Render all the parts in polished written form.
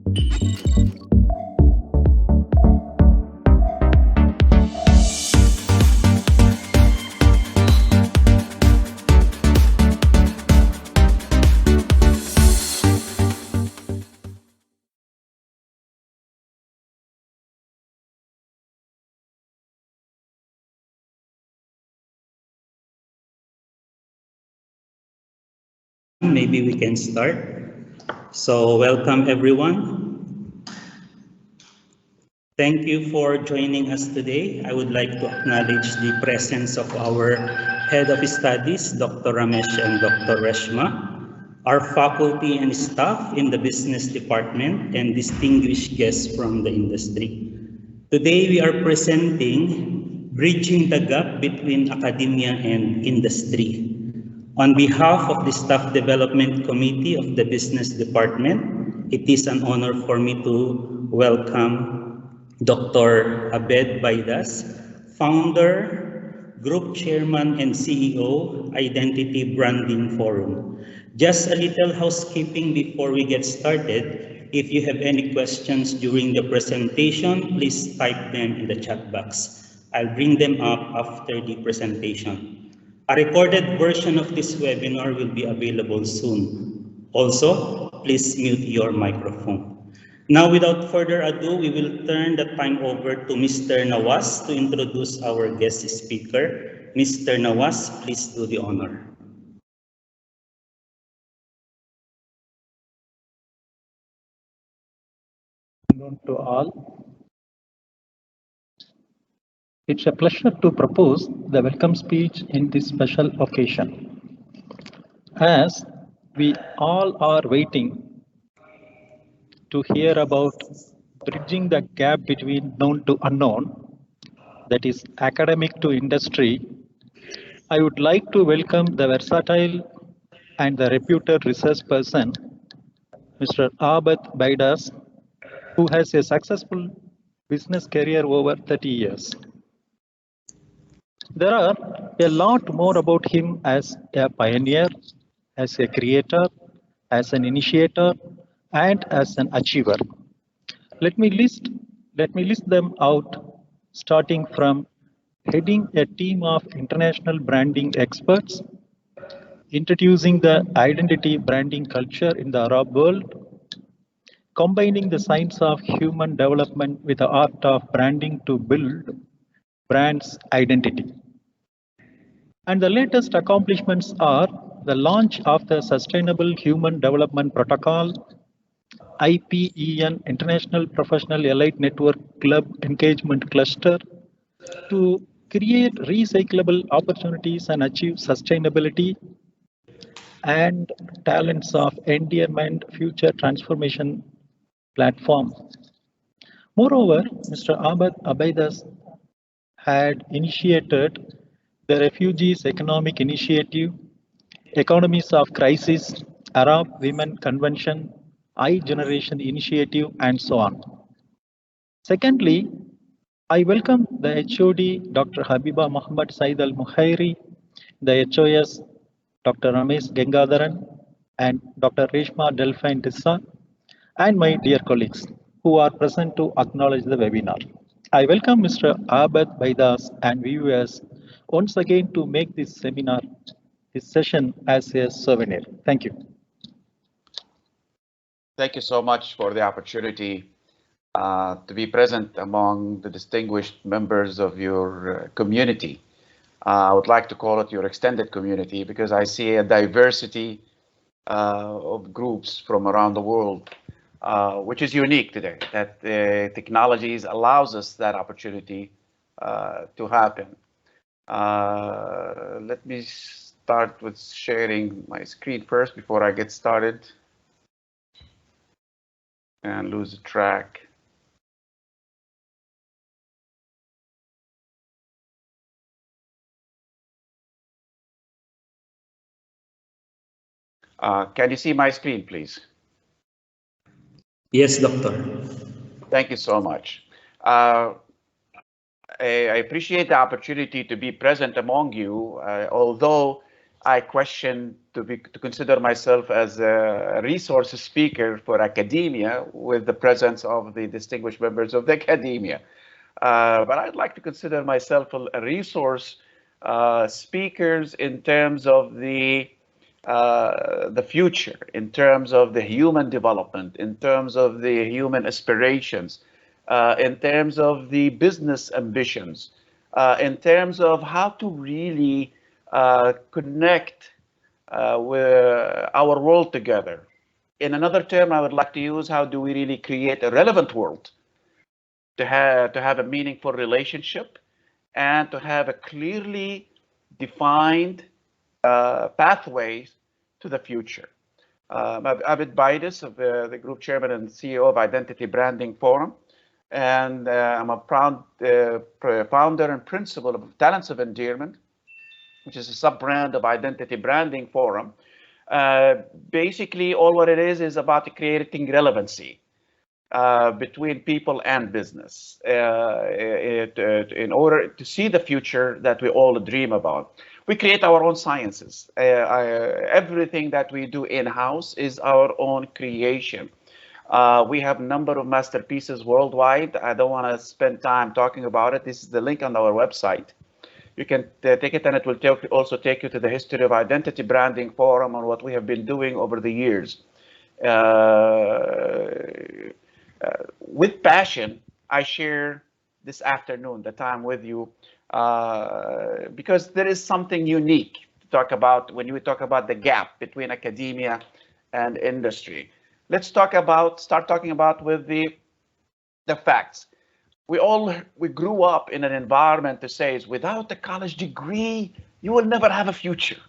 Maybe we can start. So welcome everyone. Thank you for joining us today. I would like to acknowledge the presence of our Head of Studies, Dr. Ramesh and Dr. Reshma, our faculty and staff in the Business Department, and distinguished guests from the industry. Today we are presenting Bridging the Gap Between Academia and Industry. On behalf of the Staff Development Committee of the Business Department, it is an honor for me to welcome Dr. Abed Baidas, Founder, Group Chairman and CEO, Identity Branding Forum. Just a little housekeeping before we get started. If you have any questions during the presentation, please type them in the chat box. I'll bring them up after the presentation. A recorded version of this webinar will be available soon. Also, please mute your microphone. Now, without further ado, we will turn the time over to Mr. Nawaz to introduce our guest speaker. Mr. Nawaz, please do the honor. Good afternoon to all. It's a pleasure to propose the welcome speech in this special occasion. As we all are waiting to hear about bridging the gap between known to unknown, that is academic to industry, I would like to welcome the versatile and the reputed research person, Mr. Abed Baidas, who has a successful business career over 30 years. There are a lot more about him as a pioneer, as a creator, as an initiator, and as an achiever. Let me list them out, starting from heading a team of international branding experts, introducing the identity branding culture in the Arab world, combining the science of human development with the art of branding to build brand's identity. And the latest accomplishments are the launch of the Sustainable Human Development Protocol, IPEN International Professional Elite Network Club Engagement Cluster, to create recyclable opportunities and achieve sustainability, and talents of Endearment Future Transformation Platform. Moreover, Mr. Abed Baidas had initiated the Refugees Economic Initiative, Economies of Crisis, Arab Women Convention, I-Generation Initiative, and so on. Secondly, I welcome the HOD, Dr. Habiba Muhammad Said Al-Muhairi, the HOS, Dr. Ramesh Gangadharan, and Dr. Reshma Delphine Dissa, and my dear colleagues who are present to acknowledge the webinar. I welcome Mr. Abed Baidas and viewers once again to make this seminar, this session as a souvenir. Thank you. Thank you so much for the opportunity to be present among the distinguished members of your community. I would like to call it your extended community because I see a diversity of groups from around the world, which is unique today, that the technologies allows us that opportunity to happen. Let me start with sharing my screen first before I get started and lose the track. Can you see my screen, please? Yes, Doctor. Thank you so much. I appreciate the opportunity to be present among you, although I question to consider myself as a resource speaker for academia with the presence of the distinguished members of the academia. But I'd like to consider myself a resource speakers in terms of the future, in terms of the human development, in terms of the human aspirations, in terms of the business ambitions, in terms of how to really connect with our world together. In another term, I would like to use, how do we really create a relevant world to have a meaningful relationship and to have a clearly defined pathways to the future. I'm Abed Baidas, of the group chairman and CEO of Identity Branding Forum, and I'm a proud founder and principal of Talents of Endearment, which is a sub-brand of Identity Branding Forum. Basically, all what it is about creating relevancy between people and business in order to see the future that we all dream about. We create our own sciences. Everything that we do in-house is our own creation. We have a number of masterpieces worldwide. I don't want to spend time talking about it. This is the link on our website. You can take it, and it will also take you to the history of Identity Branding Forum and what we have been doing over the years. With passion, I share this afternoon the time with you because there is something unique to talk about when we talk about the gap between academia and industry. Let's start talking about with the facts. We grew up in an environment that says without a college degree, you will never have a future.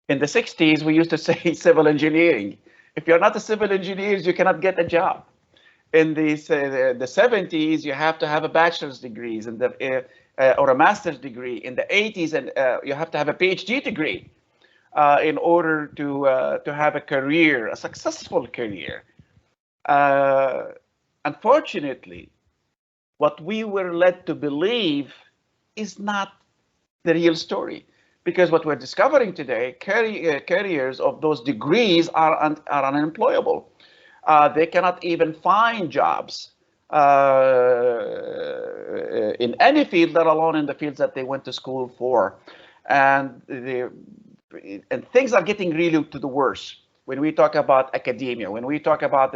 In the 60s, we used to say civil engineering. If you're not a civil engineer, you cannot get a job. In the 70s, you have to have a bachelor's degree or a master's degree. In the 80s, and you have to have a PhD degree in order to have a career, a successful career. Unfortunately, what we were led to believe is not the real story, because what we're discovering today, carriers of those degrees are unemployable. They cannot even find jobs in any field, let alone in the fields that they went to school for. And things are getting really to the worse when we talk about academia, when we talk about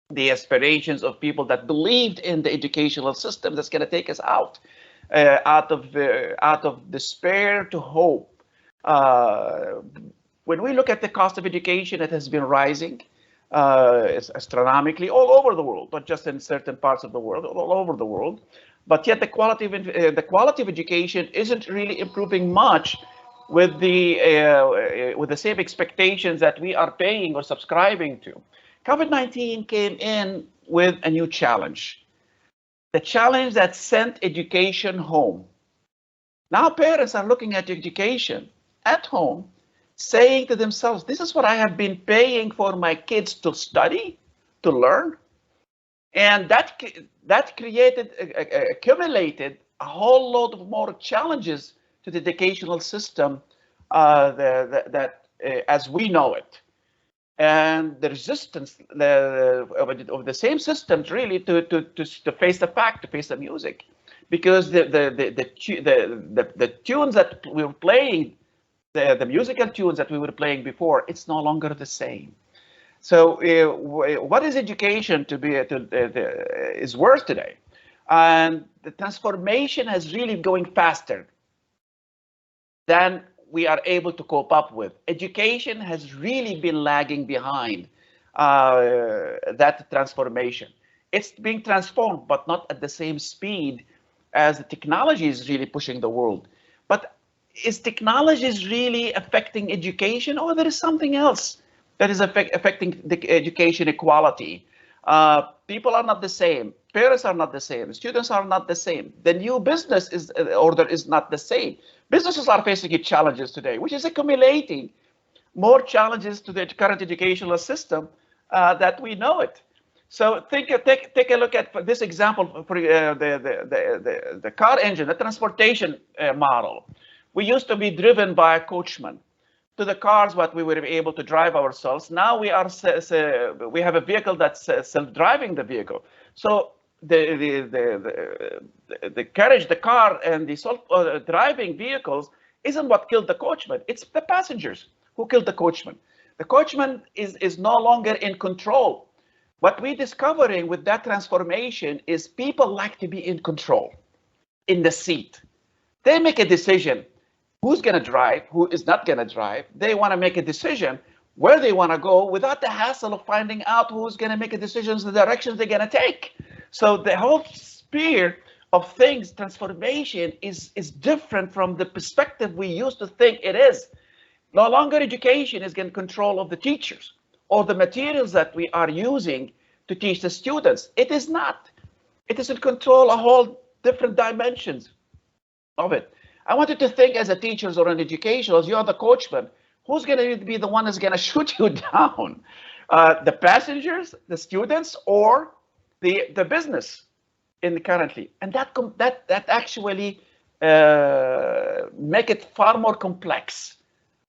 the aspirations of people that believed in the educational system that's going to take us out of despair to hope. When we look at the cost of education, it has been rising astronomically all over the world, not just in certain parts of the world, all over the world. But yet the quality of education isn't really improving much with the same expectations that we are paying or subscribing to. COVID-19 came in with a new challenge, the challenge that sent education home. Now parents are looking at education at home, saying to themselves, this is what I have been paying for my kids to study, to learn. And that accumulated a whole load of more challenges to the educational system as we know it. And the resistance of the same systems really to face the fact, to face the music, because the tunes that we were playing, the musical tunes that we were playing before, it's no longer the same. So what is education is worth today? And the transformation has really going faster than we are able to cope up with. Education has really been lagging behind that transformation. It's being transformed, but not at the same speed as the technology is really pushing the world. But is technology really affecting education, or there is something else that is affecting the education equality? People are not the same. Parents are not the same. Students are not the same. The new business order is not the same. Businesses are facing challenges today, which is accumulating more challenges to the current educational system that we know it. So take a look at this example for the car engine, the transportation model. We used to be driven by a coachman. To the cars, what we were able to drive ourselves. Now we have a vehicle that's self-driving the vehicle. So the carriage, the car, and the self-driving vehicles isn't what killed the coachman. It's the passengers who killed the coachman. The coachman is no longer in control. What we're discovering with that transformation is people like to be in control, in the seat. They make a decision. Who's going to drive, who is not going to drive. They want to make a decision where they want to go without the hassle of finding out who's going to make a decision, the directions they're going to take. So the whole sphere of things, transformation is different from the perspective we used to think it is. No longer education is in control of the teachers or the materials that we are using to teach the students. It is not. It is in control a whole different dimensions of it. I want you to think as a teachers or an educational, as you're the coachman, who's going to be the one that's going to shoot you down? The passengers, the students, or the business currently? And that actually make it far more complex,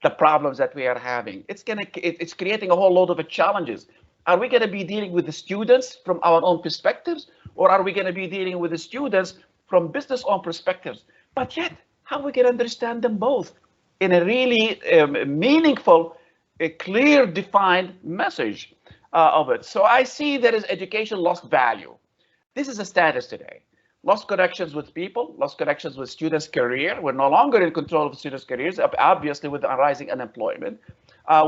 the problems that we are having. It's creating a whole load of challenges. Are we going to be dealing with the students from our own perspectives, or are we going to be dealing with the students from business own perspectives? But yet, how we can understand them both in a really meaningful, a clear, defined message of it. So I see that as education lost value. This is a status today. Lost connections with people, lost connections with students' career. We're no longer in control of students' careers, obviously with the rising unemployment.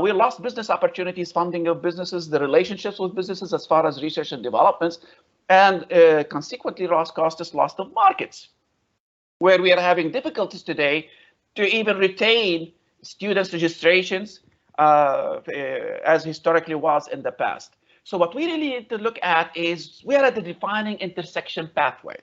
We lost business opportunities, funding of businesses, the relationships with businesses as far as research and developments, and consequently lost of markets, where we are having difficulties today to even retain students' registrations as historically was in the past. So what we really need to look at is we are at the defining intersection pathway.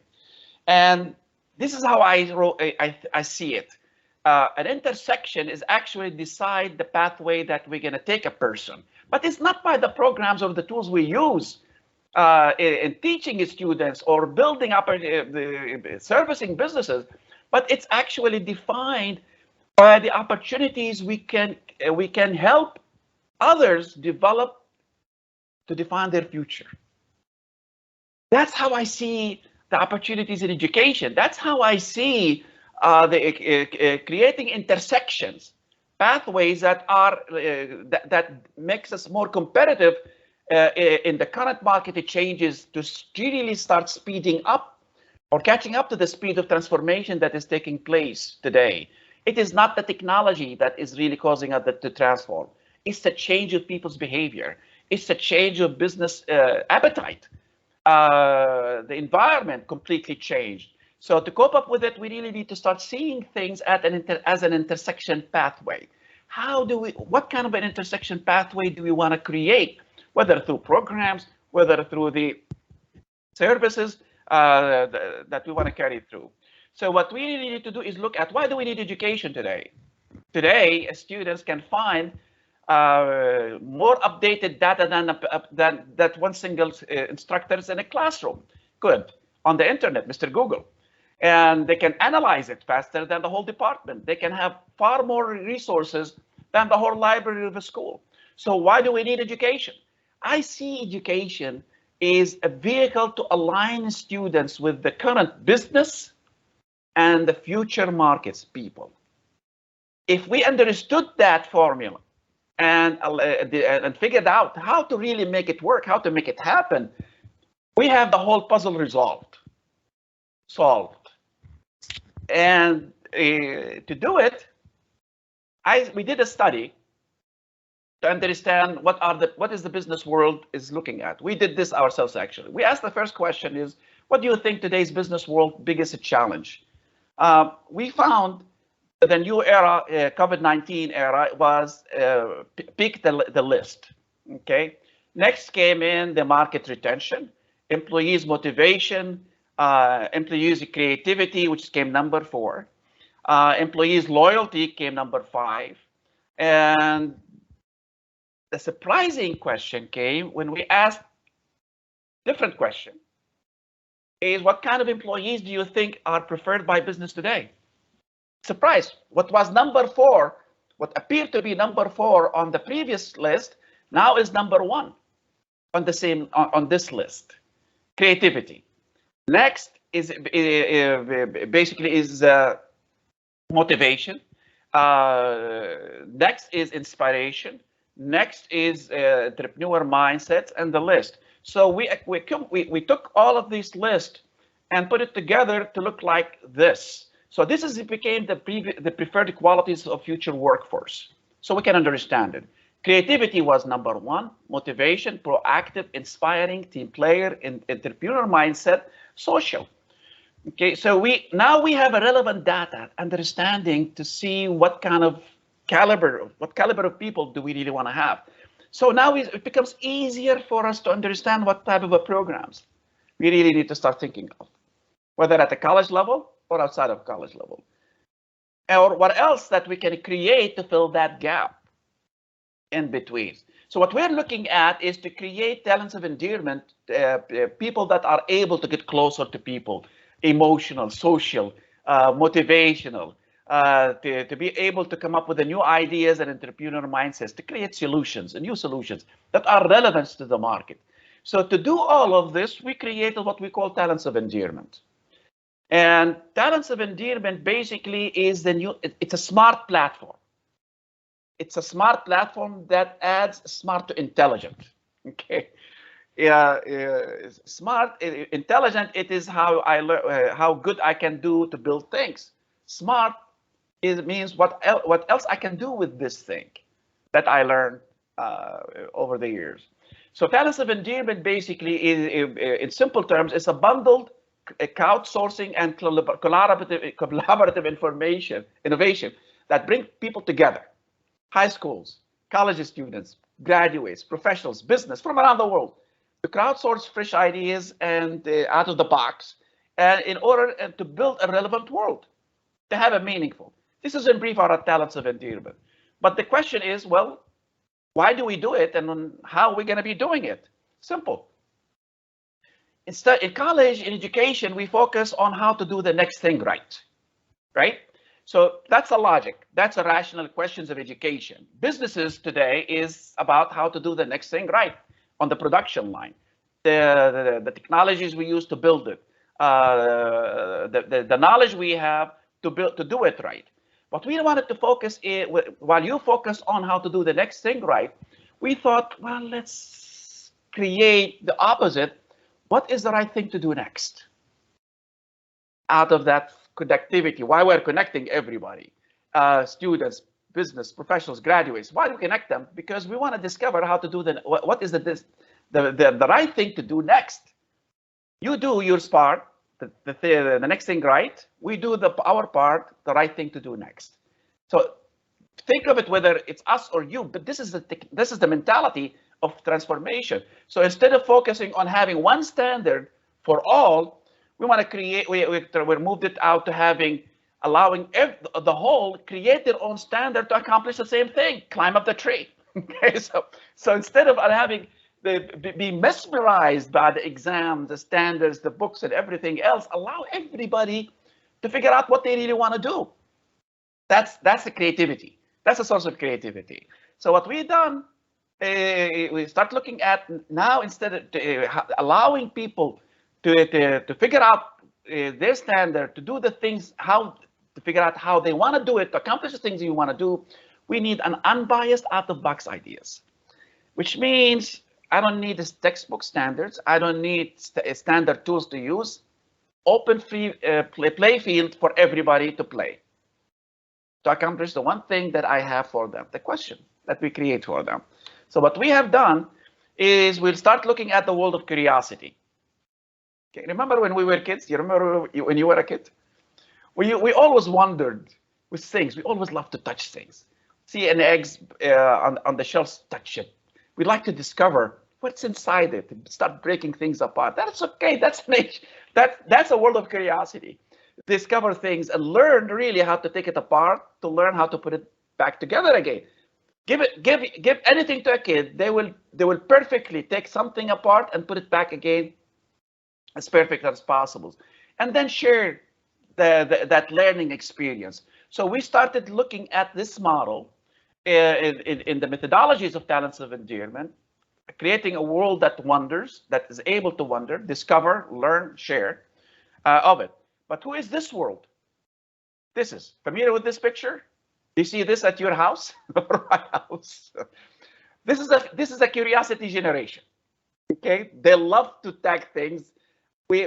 And this is how I see it. An intersection is actually decide the pathway that we're going to take a person, but it's not by the programs or the tools we use in teaching students or building up servicing businesses, but it's actually defined by the opportunities we can help others develop to define their future. That's how I see the opportunities in education. That's how I see creating intersections, pathways that are that makes us more competitive in the current market changes to really start speeding up or catching up to the speed of transformation that is taking place today. It is not the technology that is really causing us to transform. It's the change of people's behavior. It's the change of business appetite. The environment completely changed. So to cope up with it, we really need to start seeing things as an intersection pathway. What kind of an intersection pathway do we want to create? Whether through programs, whether through the services that we want to carry through. So what we really need to do is look at why do we need education today? Today, students can find more updated data than that one single instructor in a classroom could on the internet, Mr. Google. And they can analyze it faster than the whole department. They can have far more resources than the whole library of a school. So why do we need education? I see education is a vehicle to align students with the current business and the future markets people. If we understood that formula and figured out how to really make it work, how to make it happen, we have the whole puzzle solved. And to do it, we did a study to understand what is the business world is looking at. We did this ourselves, actually. We asked the first question is, what do you think today's business world biggest challenge? We found the new era, COVID-19 era, was picked the list. Okay. Next came in the market retention, employees motivation, employees creativity, which came number 4. Employees loyalty came number 5. And the surprising question came when we asked different question is what kind of employees do you think are preferred by business today? Surprise, what was number 4, what appeared to be number 4 on the previous list, now is number 1 on the same on this list. Creativity. Next is basically is motivation. Next is inspiration. Next is entrepreneur mindset, and the list. So we took all of these lists and put it together to look like this. So this is became the preferred qualities of future workforce. So we can understand it. Creativity was number 1, motivation, proactive, inspiring, team player, entrepreneur mindset, social. Okay, so now we have a relevant data understanding to see what kind of caliber of people do we really want to have. So now it becomes easier for us to understand what type of programs we really need to start thinking of, whether at the college level or outside of college level, or what else that we can create to fill that gap in between. So what we're looking at is to create talents of endearment, people that are able to get closer to people, emotional, social, motivational, to be able to come up with the new ideas and entrepreneur mindsets, to create solutions and new solutions that are relevant to the market. So to do all of this, we created what we call talents of endearment. And talents of endearment basically is it's a smart platform. It's a smart platform that adds smart to intelligent. Okay, smart, intelligent. It is how I learn, how good I can do to build things. Smart means what else I can do with this thing that I learned over the years. So talents of endearment basically is, in simple terms, is a bundled crowdsourcing and collaborative innovation that bring people together. High schools, college students, graduates, professionals, business from around the world to crowdsource fresh ideas and out of the box, and in order to build a relevant world, to have a meaningful. This is in brief our talents of endearment. But the question is, well, why do we do it, and how are we going to be doing it? Simple. Instead, in college, in education, we focus on how to do the next thing right, right? So that's a logic. That's a rational questions of education. Businesses today is about how to do the next thing right on the production line. The technologies we use to build it, the knowledge we have to do it right. But we wanted to focus while you focus on how to do the next thing right, we thought, well, let's create the opposite. What is the right thing to do next? Out of that connectivity, why we're connecting everybody, students, business, professionals, graduates. Why do we connect them? Because we want to discover how to do what is the right thing to do next. You do your part, the next thing right. We do our part, the right thing to do next. So think of it whether it's us or you, but this is the mentality of transformation. So instead of focusing on having one standard for all, we want to create, we moved it out to allowing the whole create their own standard to accomplish the same thing, climb up the tree. Okay, so instead of having be mesmerized by the exam, the standards, the books, and everything else, allow everybody to figure out what they really want to do. That's the creativity. That's a source of creativity. So what we've done, we start looking at now, instead of allowing people to figure out their standard, to do the things, to figure out how they want to do it, to accomplish the things you want to do, we need an unbiased out-of-box ideas, which means I don't need textbook standards. I don't need standard tools to use. Open free play field for everybody to play, to accomplish the one thing that I have for them, the question that we create for them. So what we have done is we'll start looking at the world of curiosity. Okay, remember when we were kids? You remember when you were a kid? We always wondered with things. We always loved to touch things. See an egg on the shelves, touch it. We like to discover what's inside it, start breaking things apart. That's okay. That's nature. That's a world of curiosity. Discover things and learn really how to take it apart, to learn how to put it back together again. Give anything to a kid, they will perfectly take something apart and put it back again as perfect as possible, and then share that learning experience. So we started looking at this model in the methodologies of talents of endearment, creating a world that wonders, that is able to wonder, discover, learn, share of it. But who is this world? This is familiar with this picture? You see this at your house or my house? This is a curiosity generation. Okay, they love to tag things. We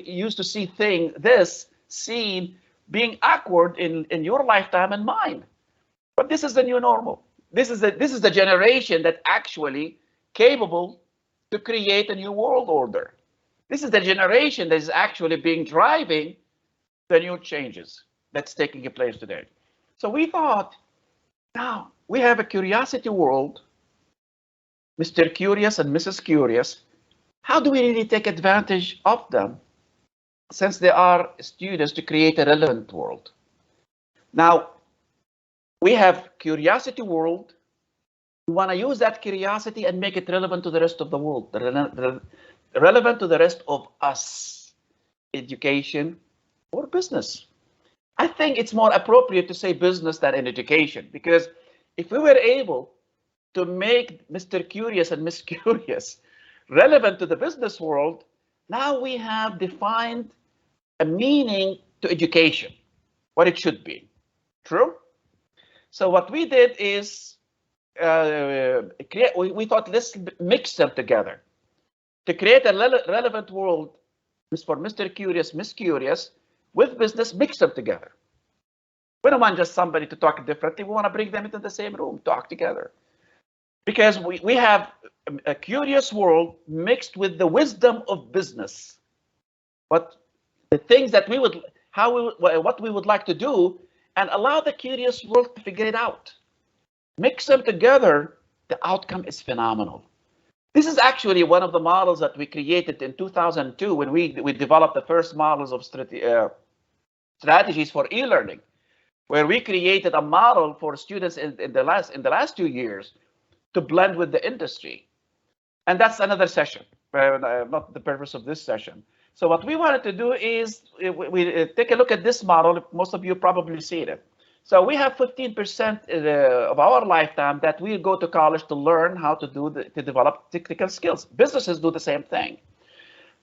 used to see this scene being awkward in your lifetime and mine. But this is the new normal. This is the generation that actually capable to create a new world order. This is the generation that is actually being driving the new changes that's taking place today. So we thought, now we have a curiosity world, Mr. Curious and Mrs. Curious. How do we really take advantage of them since they are students to create a relevant world? Now, we have curiosity world. We want to use that curiosity and make it relevant to the rest of the world, relevant to the rest of us, education or business. I think it's more appropriate to say business than in education, because if we were able to make Mr. Curious and Miss Curious relevant to the business world, now we have defined a meaning to education, what it should be. True? So what we did is we thought, let's mix them together to create a relevant world for Mr. Curious, Miss Curious, with business, mix them together. We don't want just somebody to talk differently. We want to bring them into the same room, talk together. Because we have a curious world mixed with the wisdom of business. But the things that what we would like to do, and allow the curious world to figure it out. Mix them together, the outcome is phenomenal. This is actually one of the models that we created in 2002 when we developed the first models of strategies for e-learning, where we created a model for students in the last 2 years to blend with the industry. And that's another session, not the purpose of this session. So what we wanted to do is we take a look at this model. Most of you probably seen it. So we have 15% of our lifetime that we go to college to learn how to develop technical skills. Businesses do the same thing.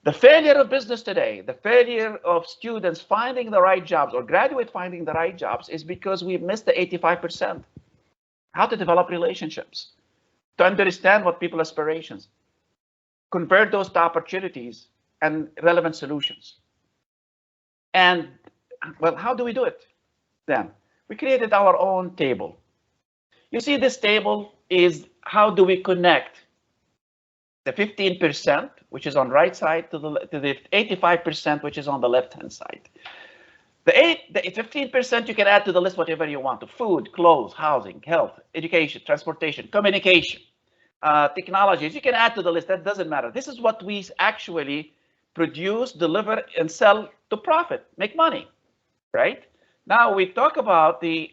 The failure of business today, the failure of students finding the right jobs or graduate finding the right jobs is because we missed the 85%. How to develop relationships, to understand what people's aspirations, convert those to opportunities and relevant solutions. And well, how do we do it then? We created our own table. You see, this table is how do we connect the 15%, which is on right side, to the 85%, which is on the left-hand side. The 15% you can add to the list whatever you want: to food, clothes, housing, health, education, transportation, communication, technologies. You can add to the list. That doesn't matter. This is what we actually produce, deliver, and sell to profit, make money, right? Now we talk about the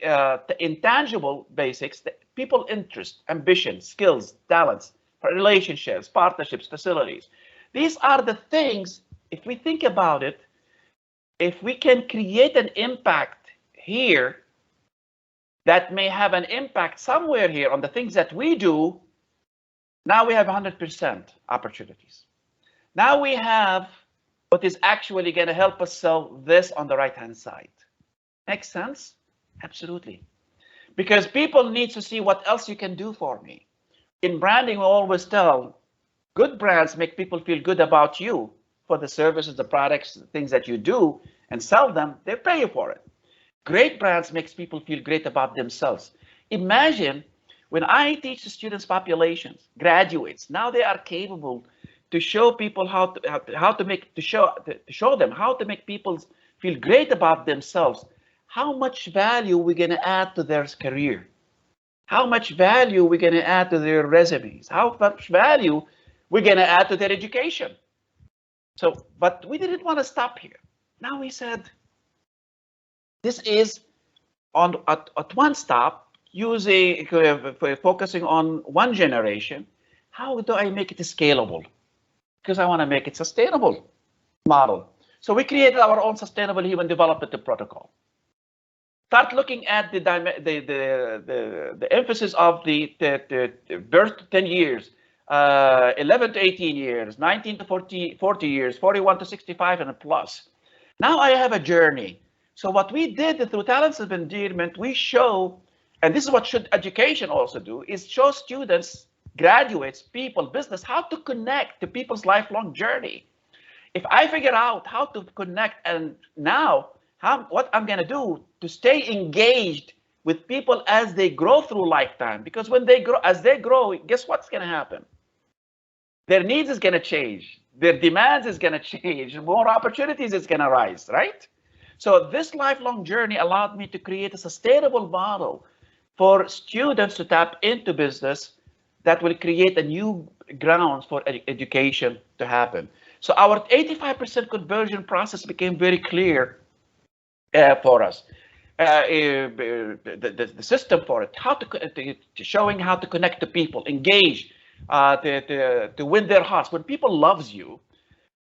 intangible basics: the people interest, ambition, skills, talents, relationships, partnerships, facilities. These are the things, if we think about it, if we can create an impact here that may have an impact somewhere here on the things that we do, now we have 100% opportunities. Now we have what is actually going to help us sell this on the right-hand side. Makes sense? Absolutely. Because people need to see what else you can do for me. In branding, we always tell, good brands make people feel good about you for the services, the products, the things that you do, and sell them, they pay you for it. Great brands makes people feel great about themselves. Imagine when I teach the students populations, graduates, now they are capable to show people how to show them how to make people feel great about themselves. How much value we're going to add to their career? How much value we're going to add to their resumes? How much value we're going to add to their education? So, but we didn't want to stop here. Now we said, this is at one stop, focusing on one generation. How do I make it scalable? Because I want to make it sustainable model. So we created our own sustainable human development protocol. Start looking at the emphasis of the birth to 10 years, 11 to 18 years, 19 to 40 years, 41 to 65 and plus. Now I have a journey. So what we did through Talents of Endearment, we show, and this is what should education also do, is show students, graduates, people, business, how to connect to people's lifelong journey. If I figure out how to connect, and now what I'm going to do to stay engaged with people as they grow through lifetime, because when they grow, as they grow, guess what's going to happen? Their needs is going to change. Their demands is going to change. More opportunities is going to rise, right? So this lifelong journey allowed me to create a sustainable model for students to tap into business that will create a new grounds for education to happen. So our 85% conversion process became very clear for us. The system for it, how to showing how to connect to people, engage, to win their hearts. When people loves you,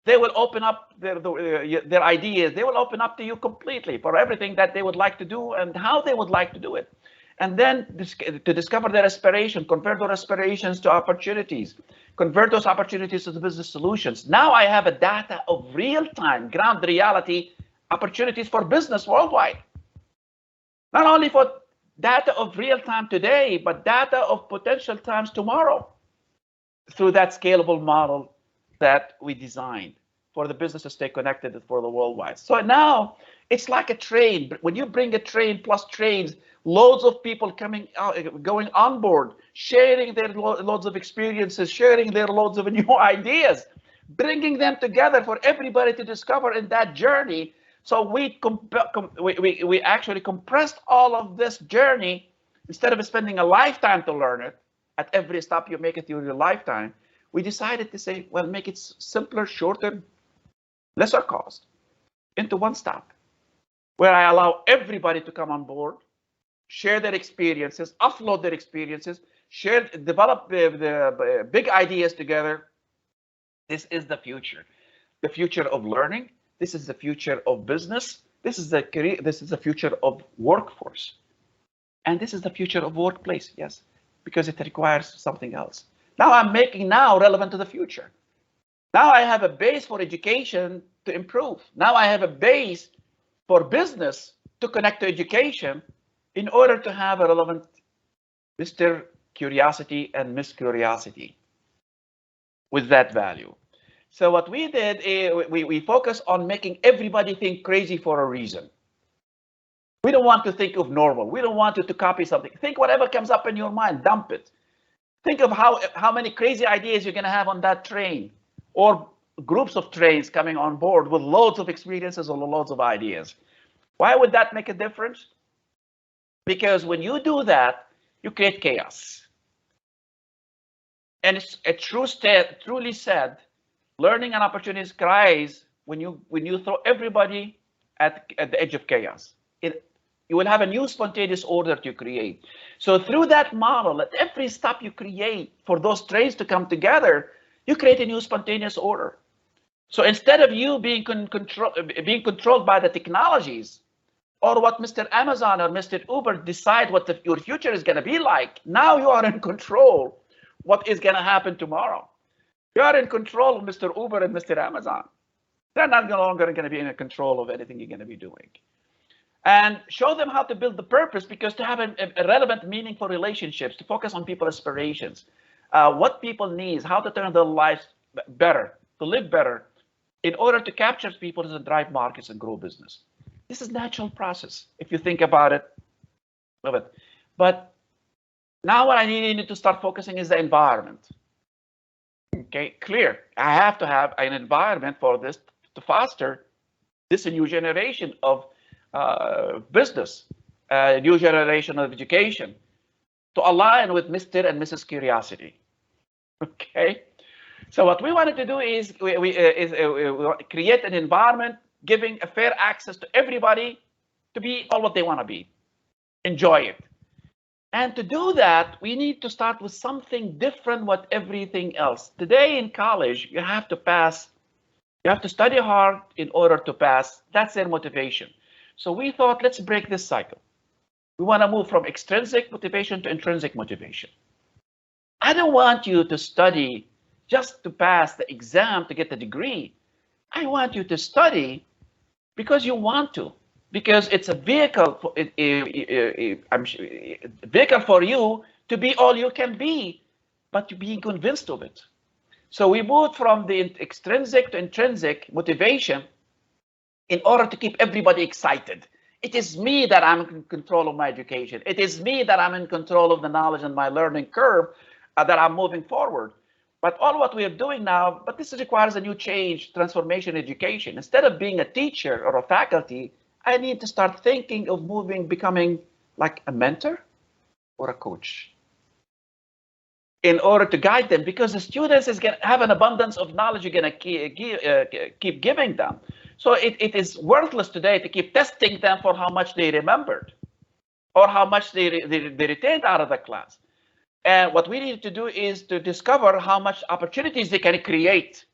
they will open up their ideas. They will open up to you completely for everything that they would like to do and how they would like to do it. And then to discover their aspiration, convert their aspirations to opportunities, convert those opportunities to the business solutions. Now I have a data of real-time, ground reality opportunities for business worldwide. Not only for data of real-time today, but data of potential times tomorrow through that scalable model that we designed for the business to stay connected for the worldwide. So now it's like a train. When you bring a train plus trains, loads of people coming out, going on board, sharing their loads of experiences, sharing their loads of new ideas, bringing them together for everybody to discover in that journey. So we actually compressed all of this journey. Instead of spending a lifetime to learn it, at every stop you make it through your lifetime, we decided to say, well, make it simpler, shorter, lesser cost into one stop, where I allow everybody to come on board, share their experiences, offload their experiences, develop the big ideas together. This is the future of learning. This is the future of business. This is the career. This is the future of workforce. And this is the future of workplace, yes, because it requires something else. Now I'm making now relevant to the future. Now I have a base for education to improve. Now I have a base for business to connect to education in order to have a relevant Mr. Curiosity and Miss Curiosity with that value. So what we did is we focus on making everybody think crazy for a reason. We don't want to think of normal. We don't want you to copy something. Think whatever comes up in your mind, dump it. Think of how many crazy ideas you're going to have on that train, or groups of trains coming on board with loads of experiences or loads of ideas. Why would that make a difference? Because when you do that, you create chaos. And it's a truly said, learning and opportunities rise when you throw everybody at the edge of chaos. You will have a new spontaneous order to create. So through that model, at every stop you create for those trains to come together, you create a new spontaneous order. So instead of you being controlled by the technologies, or what Mr. Amazon or Mr. Uber decide what your future is going to be like, now you are in control what is going to happen tomorrow. You are in control of Mr. Uber and Mr. Amazon. They're not no longer going to be in control of anything you're going to be doing. And show them how to build the purpose, because to have a relevant, meaningful relationships, to focus on people's aspirations, what people need, how to turn their lives better, to live better, in order to capture people and drive markets and grow business. This is a natural process, if you think about it. Love it. But now what I need to start focusing is the environment. Okay, clear. I have to have an environment for this to foster this new generation of business, new generation of education, to align with Mr. and Mrs. Curiosity. Okay, so what we wanted to do is we create an environment giving a fair access to everybody to be all what they want to be, enjoy it. And to do that, we need to start with something different with everything else. Today in college, you have to pass You have to study hard in order to pass. That's their motivation. So we thought, let's break this cycle. We want to move from extrinsic motivation to intrinsic motivation. I don't want you to study just to pass the exam to get the degree. I want you to study because you want to, because it's a vehicle for, vehicle for you to be all you can be, but to being convinced of it. So we moved from the extrinsic to intrinsic motivation in order to keep everybody excited. It is me that I'm in control of my education. It is me that I'm in control of the knowledge and my learning curve that I'm moving forward. But all what we are doing now, but this requires a new change, transformation in education. Instead of being a teacher or a faculty, I need to start thinking of becoming like a mentor or a coach in order to guide them, because the students is going to have an abundance of knowledge you're going to keep giving them. So it is worthless today to keep testing them for how much they remembered or how much they retained out of the class. And what we need to do is to discover how much opportunities they can create.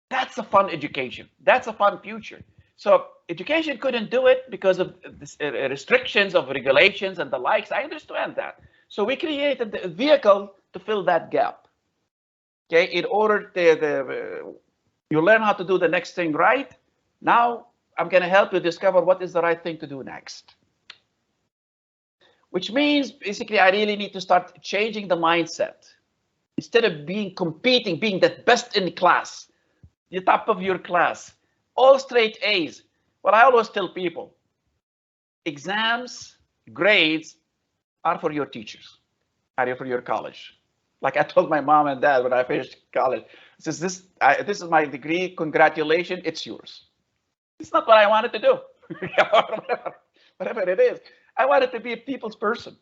That's a fun education. That's a fun future. So education couldn't do it because of restrictions of regulations and the likes. I understand that. So we created the vehicle to fill that gap. Okay, in order you learn how to do the next thing right. Now I'm going to help you discover what is the right thing to do next. Which means basically I really need to start changing the mindset. Instead of competing, being the best in class, the top of your class, all straight A's. Well, I always tell people, exams, grades are for your teachers, are for your college. Like I told my mom and dad when I finished college, this is my degree, congratulations, it's yours. It's not what I wanted to do, whatever it is. I wanted to be a people's person.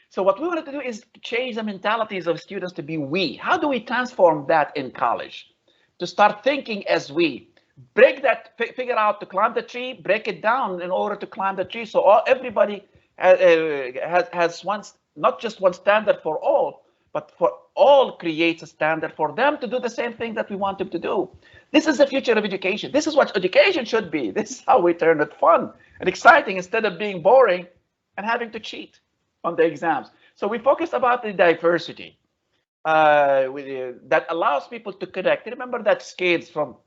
So what we wanted to do is change the mentalities of students to be we. How do we transform that in college? To start thinking as we. Break that, figure out to climb the tree, break it down in order to climb the tree. So everybody has not just one standard for all, but for all creates a standard for them to do the same thing that we want them to do. This is the future of education. This is what education should be. This is how we turn it fun and exciting instead of being boring and having to cheat on the exams. So we focused about the diversity that allows people to connect. Remember that scales from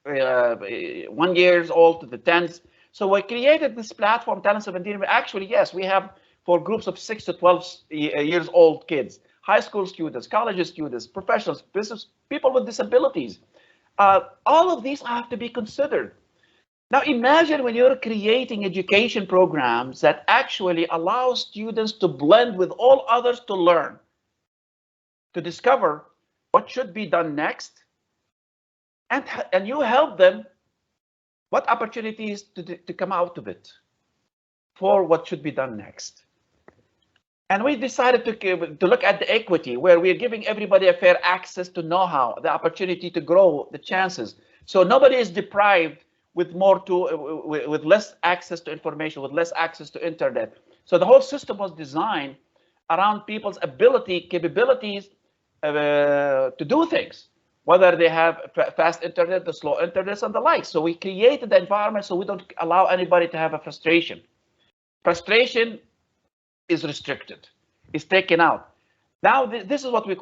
1 year old to the 10s. So we created this platform, Talents of Endearment. Actually, yes, we have for groups of 6 to 12 years old kids, high school students, college students, professionals, business, people with disabilities. All of these have to be considered. Now imagine when you're creating education programs that actually allow students to blend with all others to learn, to discover what should be done next, and you help them what opportunities to come out of it for what should be done next. And we decided to look at the equity, where we're giving everybody a fair access to know-how, the opportunity to grow, the chances. So nobody is deprived with with less access to information, with less access to internet. So the whole system was designed around people's capabilities to do things, whether they have fast internet, the slow internet, and the like. So we created the environment so we don't allow anybody to have a frustration. Frustration is restricted, is taken out. Now this is what we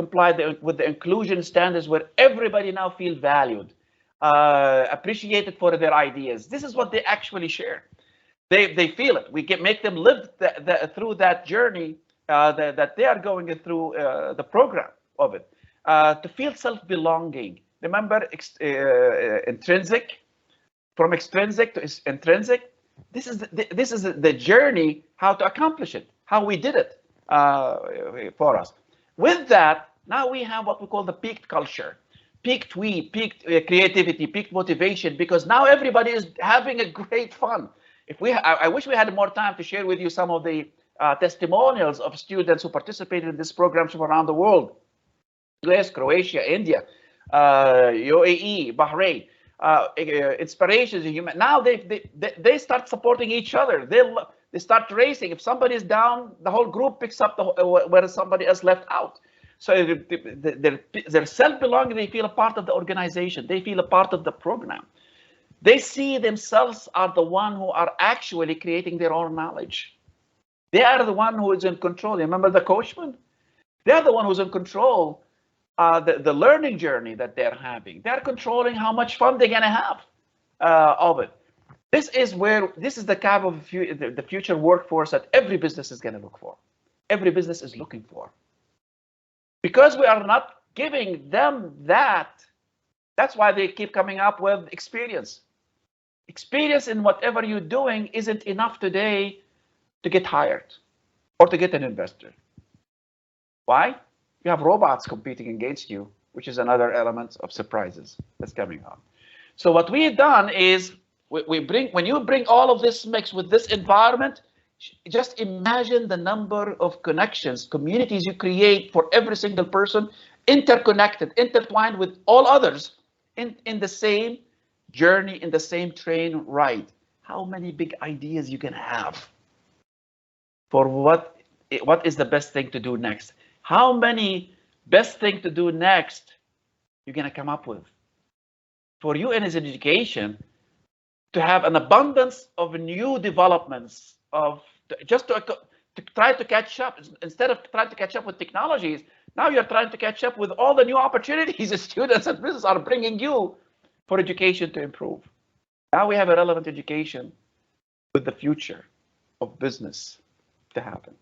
comply with the inclusion standards, where everybody now feel valued, appreciated for their ideas. This is what they actually share. They feel it. We make them live through that journey that they are going through the program of it, to feel self-belonging. Remember, intrinsic, from extrinsic to intrinsic. This is the journey how to accomplish it, how we did it for us. With that, now we have what we call the peaked culture. Peaked creativity, peaked motivation, because now everybody is having a great fun. I wish we had more time to share with you some of the testimonials of students who participated in these programs from around the world: US, Croatia, India, UAE, Bahrain. Inspirations in human. Now they start supporting each other. They start racing. If somebody is down, the whole group picks up where somebody else left out. So their self-belonging, they feel a part of the organization. They feel a part of the program. They see themselves are the one who are actually creating their own knowledge. They are the one who is in control. Remember the coachman? They're the one who's in control the learning journey that they're having. They're controlling how much fun they're gonna have of it. This is the kind of the future workforce that every business is gonna look for. Every business is looking for. Because we are not giving them that, that's why they keep coming up with experience. Experience in whatever you're doing isn't enough today to get hired or to get an investor. Why? You have robots competing against you, which is another element of surprises that's coming up. So what we've done is when you bring all of this mix with this environment, just imagine the number of connections, communities you create for every single person, interconnected, intertwined with all others in the same journey, in the same train ride. How many big ideas you can have for what is the best thing to do next? How many best thing to do next you're gonna come up with? For you in his education, to have an abundance of new developments of just to try to catch up. Instead of trying to catch up with technologies, now you're trying to catch up with all the new opportunities that students and business are bringing you for education to improve. Now we have a relevant education with the future of business to happen.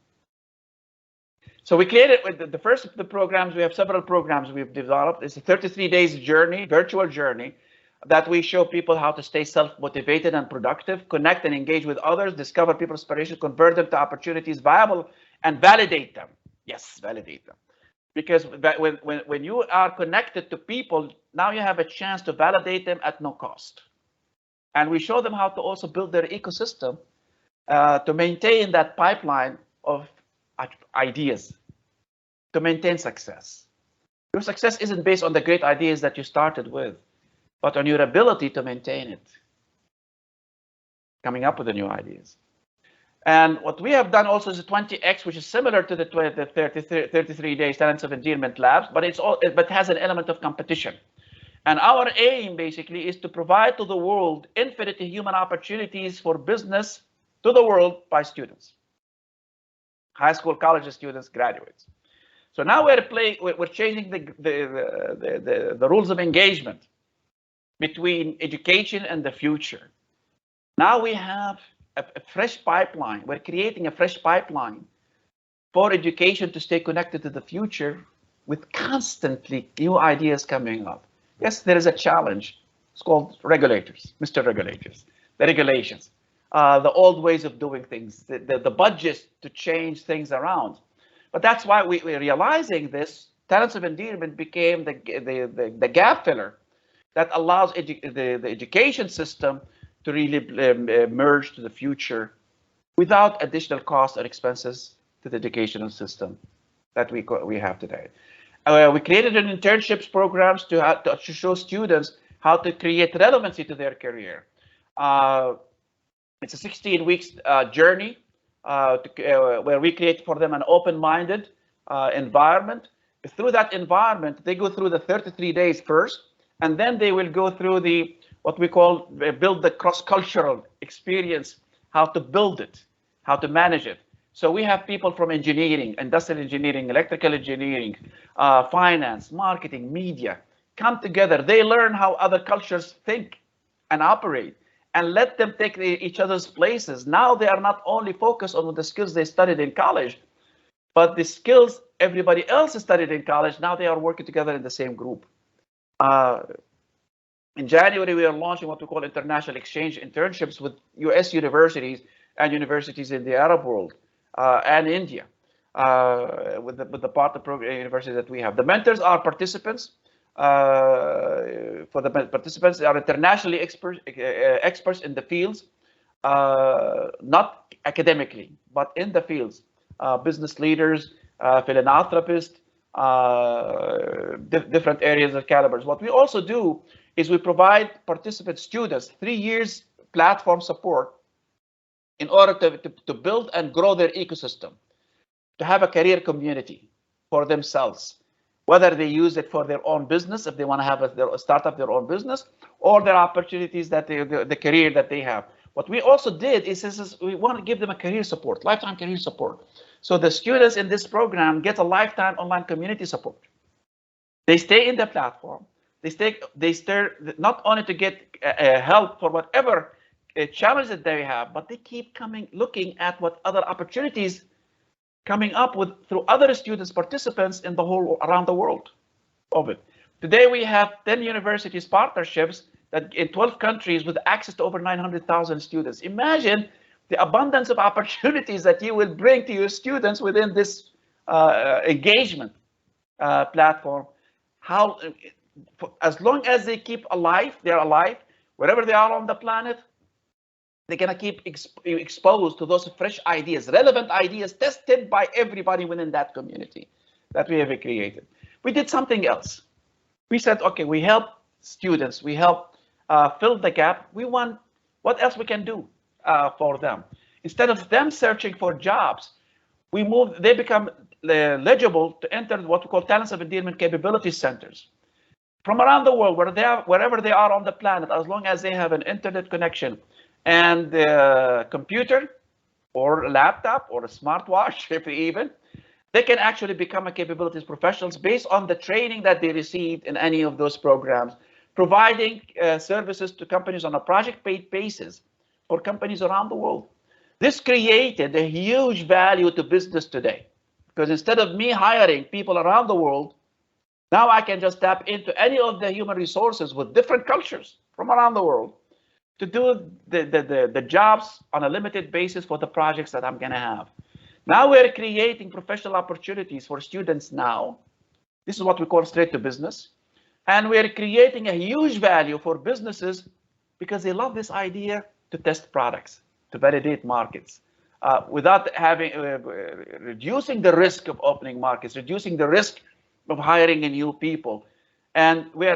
So we created with the first of the programs. We have several programs we've developed. It's a 33 days journey, virtual journey, that we show people how to stay self-motivated and productive, connect and engage with others, discover people's inspiration, convert them to opportunities viable, and validate them. Yes, validate them. Because when you are connected to people, now you have a chance to validate them at no cost. And we show them how to also build their ecosystem to maintain that pipeline of ideas, to maintain success. Your success isn't based on the great ideas that you started with, but on your ability to maintain it, coming up with the new ideas. And what we have done also is a 20X, which is similar to the 33 days Talents of Endearment Labs, but has an element of competition. And our aim basically is to provide to the world infinite human opportunities for business to the world by students, high school, college students, graduates. So now we're changing the rules of engagement between education and the future. Now we have a fresh pipeline. We're creating a fresh pipeline for education to stay connected to the future with constantly new ideas coming up. Yes, there is a challenge. It's called regulators, Mr. Regulators, the regulations, the old ways of doing things, the budgets to change things around. But that's why we're realizing this. Talents of Endearment became the gap filler that allows the education system to really merge to the future without additional costs or expenses to the educational system that we have today. We created an internships programs to show students how to create relevancy to their career. It's a 16 weeks journey where we create for them an open-minded environment. Through that environment, they go through the 33 days first, and then they will go through what we call build the cross-cultural experience, how to build it, how to manage it. So we have people from engineering, industrial engineering, electrical engineering, finance, marketing, media, come together. They learn how other cultures think and operate, and let them take each other's places. Now they are not only focused on the skills they studied in college, but the skills everybody else studied in college, now they are working together in the same group. In January, we are launching what we call international exchange internships with US universities and universities in the Arab world and India with the partner program universities that we have. The mentors are participants. For the participants, they are internationally experts in the fields, not academically, but in the fields, business leaders, philanthropists, different areas of calibers. What we also do is we provide participant students 3 years platform support in order to build and grow their ecosystem, to have a career community for themselves, whether they use it for their own business, if they want to have start up their own business, or their opportunities that the career that they have. What we also did is we want to give them a career support, lifetime career support. So the students in this program get a lifetime online community support. They stay in the platform. They stay not only to get help for whatever challenge that they have, but they keep looking at what other opportunities coming up with through other students, participants in the whole around the world of it. Today we have 10 universities partnerships that in 12 countries with access to over 900,000 students. Imagine the abundance of opportunities that you will bring to your students within this engagement platform. How, as long as they keep alive, they're alive, wherever they are on the planet, they're going to keep exposed to those fresh ideas, relevant ideas tested by everybody within that community that we have created. We did something else. We said, okay, we help students, we help fill the gap. We want what else we can do for them. Instead of them searching for jobs, they become eligible to enter what we call talents of endearment capability centers. From around the world, wherever they are on the planet, as long as they have an internet connection and a computer or a laptop or a smartwatch, if even, they can actually become a capabilities professionals based on the training that they received in any of those programs, providing services to companies on a project-paid basis for companies around the world. This created a huge value to business today, because instead of me hiring people around the world, now I can just tap into any of the human resources with different cultures from around the world to do the jobs on a limited basis for the projects that I'm going to have. Now we're creating professional opportunities for students now. This is what we call straight to business. And we're creating a huge value for businesses because they love this idea to test products, to validate markets, without having reducing the risk of opening markets, reducing the risk of hiring new people. And we're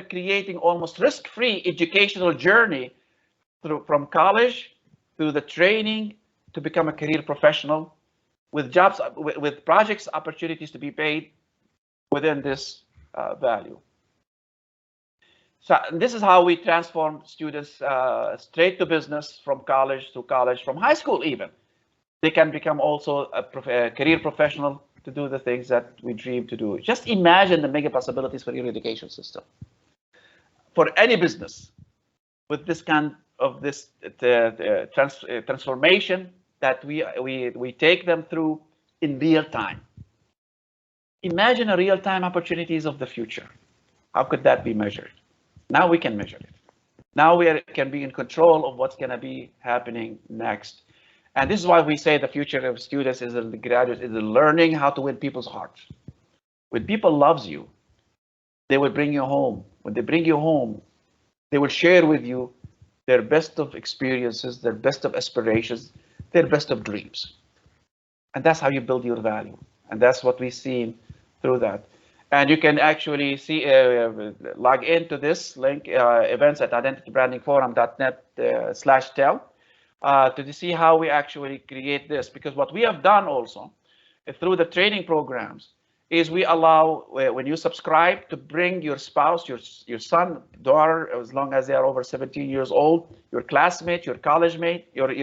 creating almost risk-free educational journey from college to the training to become a career professional with jobs, with projects, opportunities to be paid within this value. So this is how we transform students straight to business from college to college, from high school even. They can become also a career professional to do the things that we dream to do. Just imagine the mega possibilities for your education system. For any business with this kind of this transformation that we take them through in real time. Imagine a real-time opportunities of the future. How could that be measured? Now we can measure it. Now we can be in control of what's going to be happening next. And this is why we say the future of students is the graduates is learning how to win people's hearts. When people loves you, they will bring you home. When they bring you home, they will share with you their best of experiences, their best of aspirations, their best of dreams. And that's how you build your value. And that's what we've seen through that. And you can actually see, log into this link, events at identitybrandingforum.net/tell, to see how we actually create this. Because what we have done also through the training programs is we allow, when you subscribe, to bring your spouse, your son, daughter, as long as they are over 17 years old, your classmate, your college mate, your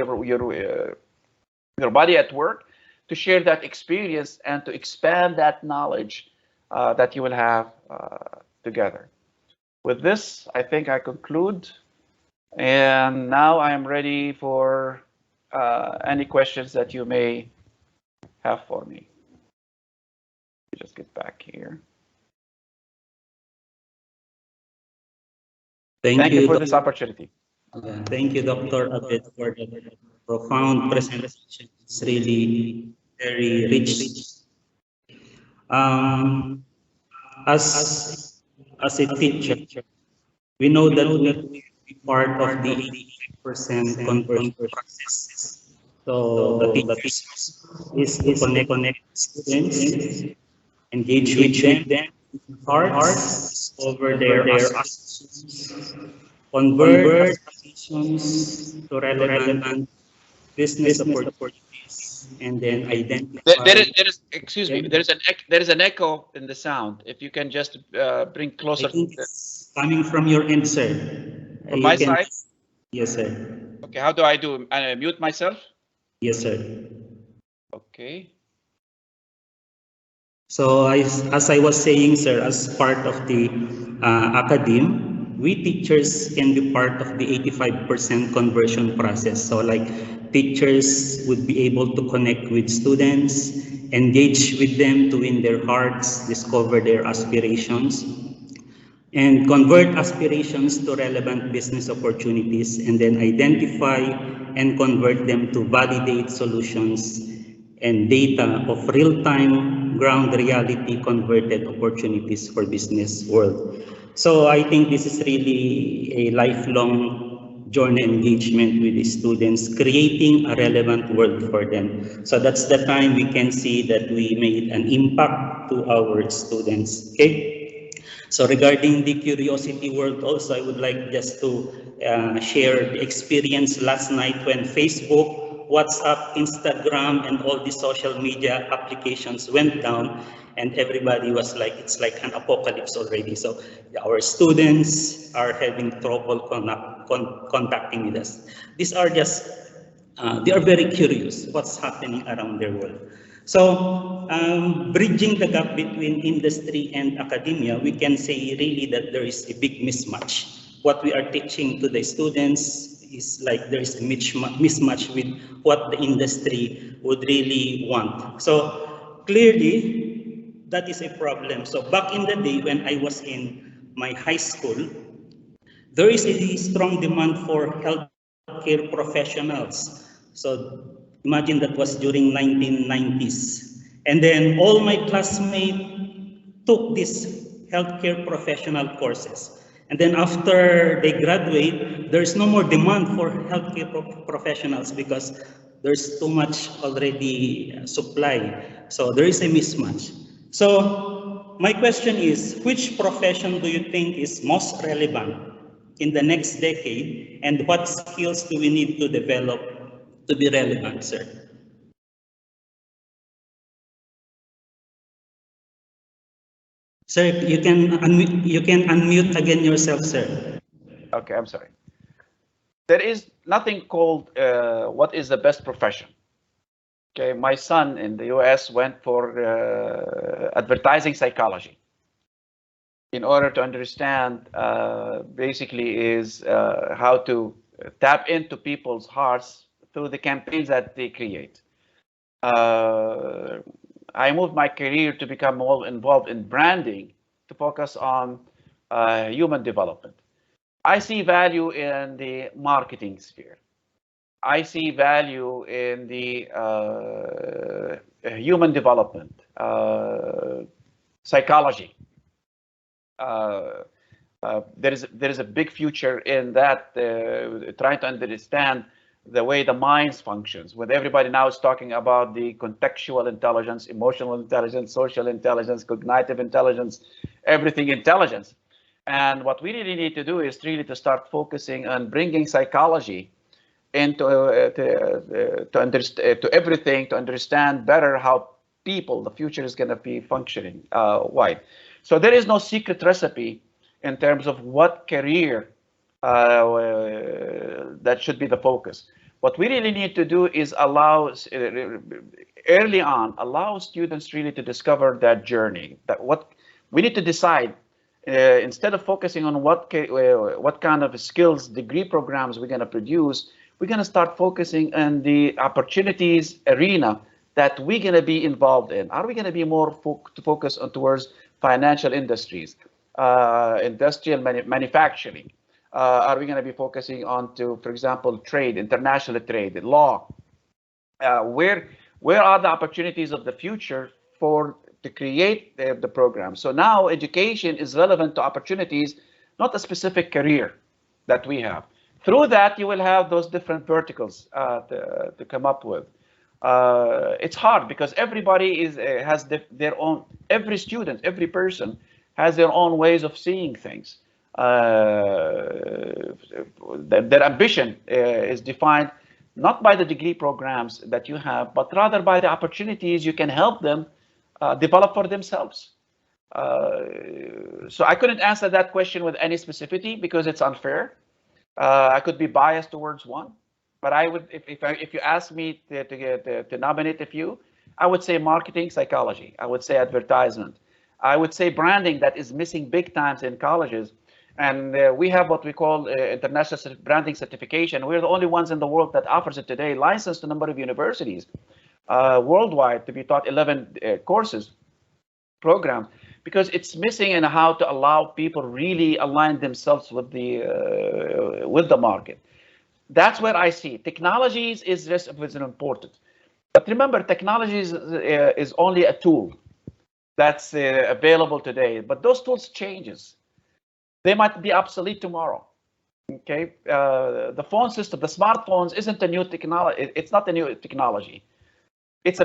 buddy at work, to share that experience and to expand that knowledge that you will have together. With this, I think I conclude. And now I am ready for any questions that you may have for me. Just get back here. Thank you for this opportunity. Thank you, Dr. Abed, for the profound presentation. It's really very rich. As a teacher, we know that we have to be part of the 80% conversion process. So the teacher is to connect students, engage with them, hearts, discover their aspirations, convert aspirations to relevant business opportunities and then identify. Excuse me, there is an echo in the sound. If you can just bring closer. I think it's coming from your end, sir. From my side? Yes, sir. Okay, how do I do? I mute myself? Yes, sir. Okay. So as I was saying, sir, as part of the academe, we teachers can be part of the 85% conversion process. So like teachers would be able to connect with students, engage with them to win their hearts, discover their aspirations, and convert aspirations to relevant business opportunities, and then identify and convert them to validate solutions and data of real-time ground reality converted opportunities for business world. So I think this is really a lifelong journey engagement with the students, creating a relevant world for them. So that's the time we can see that we made an impact to our students. Okay. So regarding the curiosity world also, I would like just to share the experience last night when Facebook, WhatsApp, Instagram, and all the social media applications went down, and everybody was like, it's like an apocalypse already. So our students are having trouble contacting with us. These are just, they are very curious what's happening around their world. So bridging the gap between industry and academia, we can say really that there is a big mismatch. What we are teaching to the students is like there is a mismatch with what the industry would really want. So clearly, that is a problem. So back in the day when I was in my high school, there is a strong demand for healthcare professionals. So imagine that was during 1990s. And then all my classmates took these healthcare professional courses. And then after they graduate, there's no more demand for healthcare professionals because there's too much already supply. So there is a mismatch. So my question is, which profession do you think is most relevant in the next decade, and what skills do we need to develop to be relevant, sir? Sir, you can unmute again yourself, sir. Okay, I'm sorry. There is nothing called what is the best profession. Okay, my son in the US went for advertising psychology in order to understand basically is how to tap into people's hearts through the campaigns that they create. I moved my career to become more involved in branding to focus on human development. I see value in the marketing sphere. I see value in the human development, psychology. There is a big future in that, trying to understand the way the minds functions. With everybody now is talking about the contextual intelligence, emotional intelligence, social intelligence, cognitive intelligence, everything intelligence. And what we really need to do is really to start focusing on bringing psychology into to everything, to understand better how people, the future is going to be functioning wide. So there is no secret recipe in terms of what career that should be the focus. What we really need to do is allow early on, allow students really to discover that journey. That what we need to decide instead of focusing on what kind of skills degree programs we're going to produce, we're going to start focusing on the opportunities arena that we're going to be involved in. Are we going to be more focused on towards financial industries, industrial manufacturing? Are we going to be focusing on to, for example, trade, international trade, law? Where are the opportunities of the future to create the program? So now education is relevant to opportunities, not a specific career that we have. Through that, you will have those different verticals to come up with. It's hard because everybody has their own, every student, every person has their own ways of seeing things. Their ambition is defined not by the degree programs that you have, but rather by the opportunities you can help them develop for themselves. So I couldn't answer that question with any specificity because it's unfair. I could be biased towards one, but I would, if you ask me to nominate a few, I would say marketing psychology. I would say advertisement. I would say branding that is missing big times in colleges. And we have what we call international branding certification. We're the only ones in the world that offers it today, licensed to a number of universities worldwide to be taught 11 courses program, because it's missing in how to allow people really align themselves with the market. That's where I see technologies is just important. But remember, technologies is only a tool that's available today, but those tools changes. They might be obsolete tomorrow. Okay, the phone system, the smartphones isn't a new technology. It's not a new technology. It's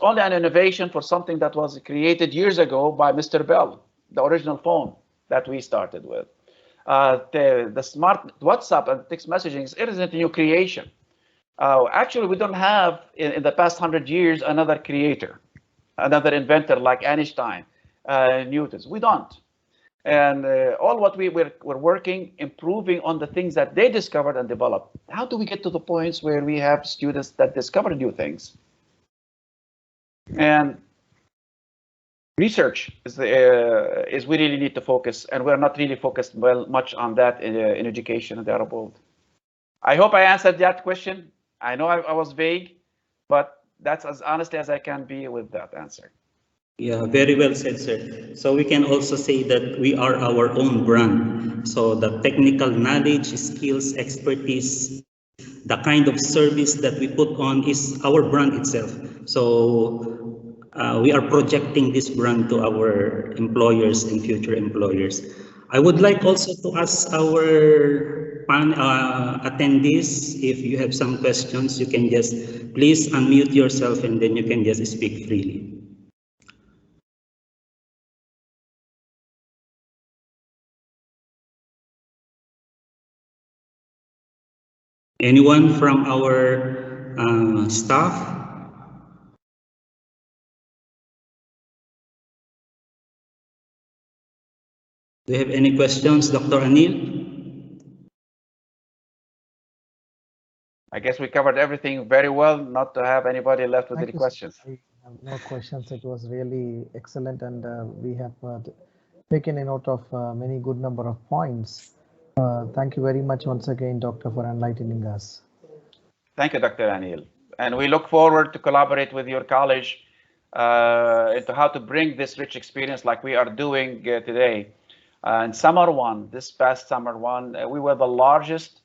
only an innovation for something that was created years ago by Mr. Bell, the original phone that we started with. The smart WhatsApp and text messaging isn't a new creation. Actually, we don't have in the past 100 years another creator, another inventor like Einstein, Newton. We don't. And all what we're working, improving on the things that they discovered and developed. How do we get to the points where we have students that discover new things? And research is we really need to focus, and we're not really focused much on that in education in the Arab world. I hope I answered that question. I know I was vague, but that's as honestly as I can be with that answer. Yeah, very well said, sir. So we can also say that we are our own brand. So the technical knowledge, skills, expertise, the kind of service that we put on is our brand itself. So we are projecting this brand to our employers and future employers. I would like also to ask our attendees, if you have some questions, you can just please unmute yourself and then you can just speak freely. Anyone from our staff? Do you have any questions, Dr. Anil? I guess we covered everything very well, not to have anybody left with any questions. I have no questions. It was really excellent, and we have taken a note of many good number of points. Thank you very much once again, Doctor, for enlightening us. Thank you, Dr. Anil. And we look forward to collaborate with your college into how to bring this rich experience like we are doing today. In summer one, this past summer one, we were the largest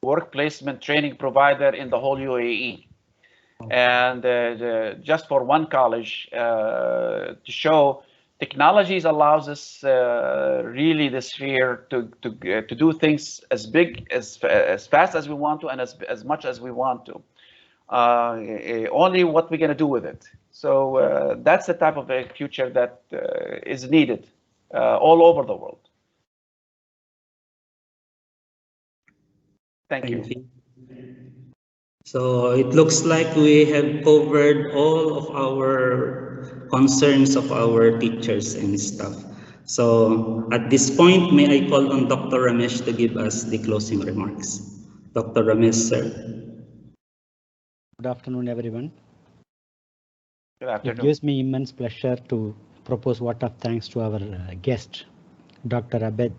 work placement training provider in the whole UAE. And just for one college to show technologies allows us really the sphere to do things as big, as fast as we want to, and as much as we want to. Only what we're going to do with it. So that's the type of a future that is needed all over the world. Thank you. So it looks like we have covered all of our concerns of our teachers and staff. So at this point, may I call on Dr. Ramesh to give us the closing remarks. Dr. Ramesh, sir. Good afternoon, everyone. Good afternoon. It gives me immense pleasure to propose vote of thanks to our guest, Dr. Abed,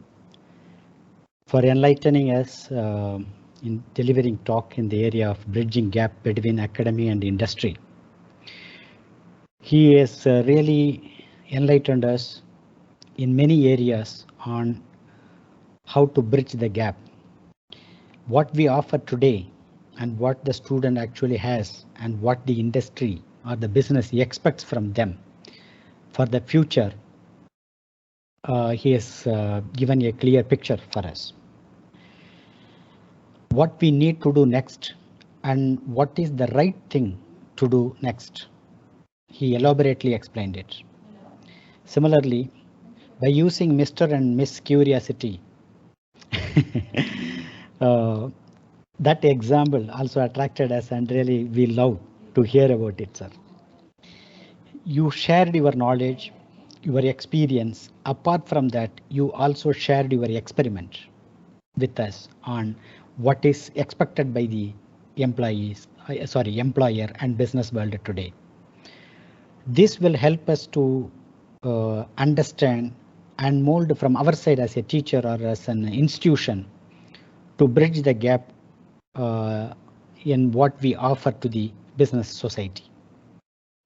for enlightening us in delivering talk in the area of bridging gap between academy and industry. He has really enlightened us in many areas on how to bridge the gap. What we offer today and what the student actually has and what the industry or the business expects from them for the future, he has given a clear picture for us. What we need to do next and what is the right thing to do next, he elaborately explained it. Similarly, by using Mr. and Miss Curiosity, That example also attracted us, and really we love to hear about it, sir. You shared your knowledge, your experience. Apart from that, you also shared your experiment with us on what is expected by the employer and business world today. This will help us to understand and mold from our side as a teacher or as an institution to bridge the gap in what we offer to the business society.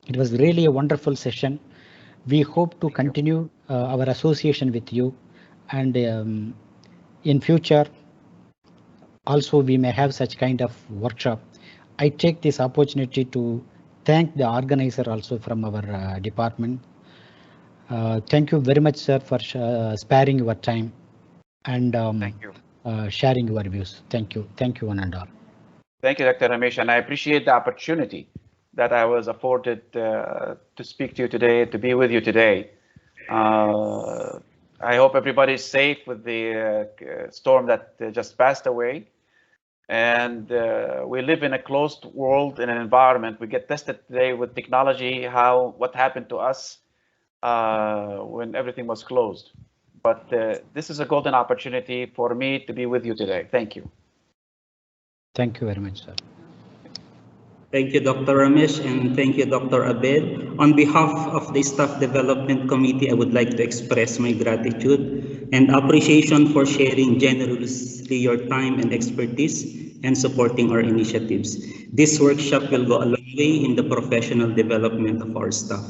It was really a wonderful session. We hope to continue our association with you, and in future also we may have such kind of workshop. I take this opportunity to thank the organizer also from our department. Thank you very much, sir, for sparing your time and Thank you. Sharing your views. Thank you. Thank you, one and all. Thank you, Dr. Ramesh, and I appreciate the opportunity that I was afforded to speak to you today, to be with you today. I hope everybody is safe with the storm that just passed away. And we live in a closed world, in an environment. We get tested today with technology, what happened to us when everything was closed. But this is a golden opportunity for me to be with you today. Thank you. Thank you very much, sir. Thank you, Dr. Ramesh, and thank you, Dr. Abed. On behalf of the Staff Development Committee, I would like to express my gratitude and appreciation for sharing generously your time and expertise and supporting our initiatives. This workshop will go a long way in the professional development of our staff.